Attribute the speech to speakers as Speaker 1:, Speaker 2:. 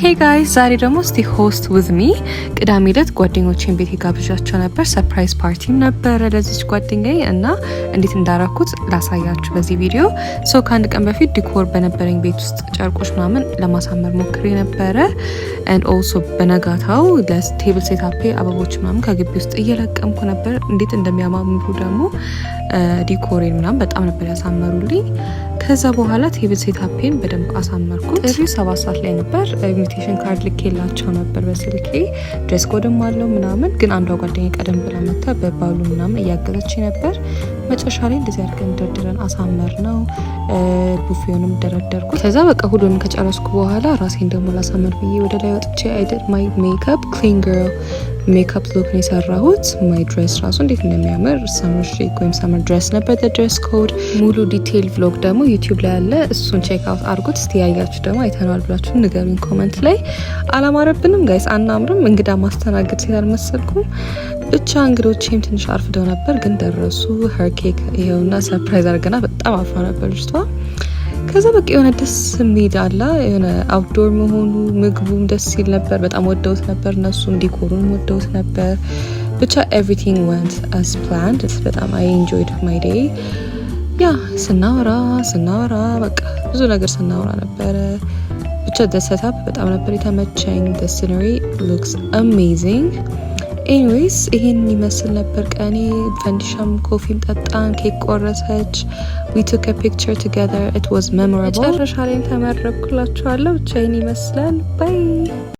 Speaker 1: ሄይ ጋይስ ዛሬ ደግሞ እስቲ ሆስት ዊዝ ሚ ቅዳሜ ዕለት ጓደኞቼን ቤት ጋብዣቸው ነበር። ሰርፕራይዝ ፓርቲም ነበረ ለዚች ጓደኛዬ እና እንዴት እንዳራኩት ላሳያችሁ በዚህ ቪዲዮ። ሶ ከአንድ ቀን በፊት ዲኮር በነበረኝ ቤት ውስጥ ጨርቆች ምናምን ለማሳመር ሞክሬ ነበረ። ኤንድ ኦልሶ በነጋታው ለቴብል ሴታፔ አበቦች ምናምን ከግቢ ውስጥ እየለቀምኩ ነበር። እንዴት እንደሚያማምሩ ደግሞ ዲኮሬን ምናምን በጣም ነበር ያሳመሩልኝ። ከዛ በኋላ ቴብል ሴታፔን በደንብ አሳመርኩት። ጥሪው 7 ሰዓት ላይ ነበር። ኢንቪቴሽን ካርድ ልኬላቸው ነበር በስልኬ። ድሬስ ኮድም አለው ምናምን። ግን አንዷ ጓደኛ ቀደም ብላ መጣ በባሉ ምናምን እያገዘች ነበር። መጨረሻ ላይ እንደዚህ አድርገን ደርድረን አሳመር ነው። ቡፌውንም ደረደርኩት። ከዛ በቃ ሁሉንም ከጨረስኩ በኋላ ራሴን ደግሞ ላሳመር ብዬ ወደ ላይ ወጥቼ አይደል ማይ ሜካፕ ክሊን ግርል ሜካፕ ሉክ ነው የሰራሁት። ማይ ድሬስ ራሱ እንዴት እንደሚያምር ሰመር ሼክ ወይም ሰመር ድሬስ ነበር ድሬስ ኮድ። ሙሉ ዲቴይል ቭሎግ ደግሞ ዩቲዩብ ላይ አለ፣ እሱን ቼክ አውት አድርጉት። እስቲ ያያችሁ ደግሞ አይተናል ብላችሁ ንገሩኝ ኮመንት ላይ። አላማረብንም ጋይስ? አናምርም? እንግዳ ማስተናገድ ሴት አልመሰልኩም። ብቻ እንግዶቼም ትንሽ አርፍደው ነበር ግን ደረሱ። ሄር ኬክ ይኸውና ሰርፕራይዝ አድርገና በጣም አፋ ነበር ልጅቷ። ከዛ በቃ የሆነ ደስ የሚል አላ የሆነ አውትዶር መሆኑ ምግቡም ደስ ሲል ነበር። በጣም ወደውት ነበር፣ እነሱም ዲኮሩን ወደውት ነበር። ብቻ ኤቭሪቲንግ ወንት አስ ፕላንድ። በጣም አይ ኢንጆይድ ማይ ዴይ። ያ ስናወራ በቃ ብዙ ነገር ስናወራ ነበረ። ብቻ ደሰታፕ በጣም ነበር የተመቸኝ። the scenery looks amazing. ኤኒዌይስ ይሄን ይመስል ነበር ቀኔ። ፈንዲሻም ኮፊም ጠጣን፣ ኬክ ቆረሰች። we took a picture together. it was memorable. መጨረሻ ላይ ተመረቅኩላችኋለሁ። ብቻ ይሄን ይመስላል። ባይ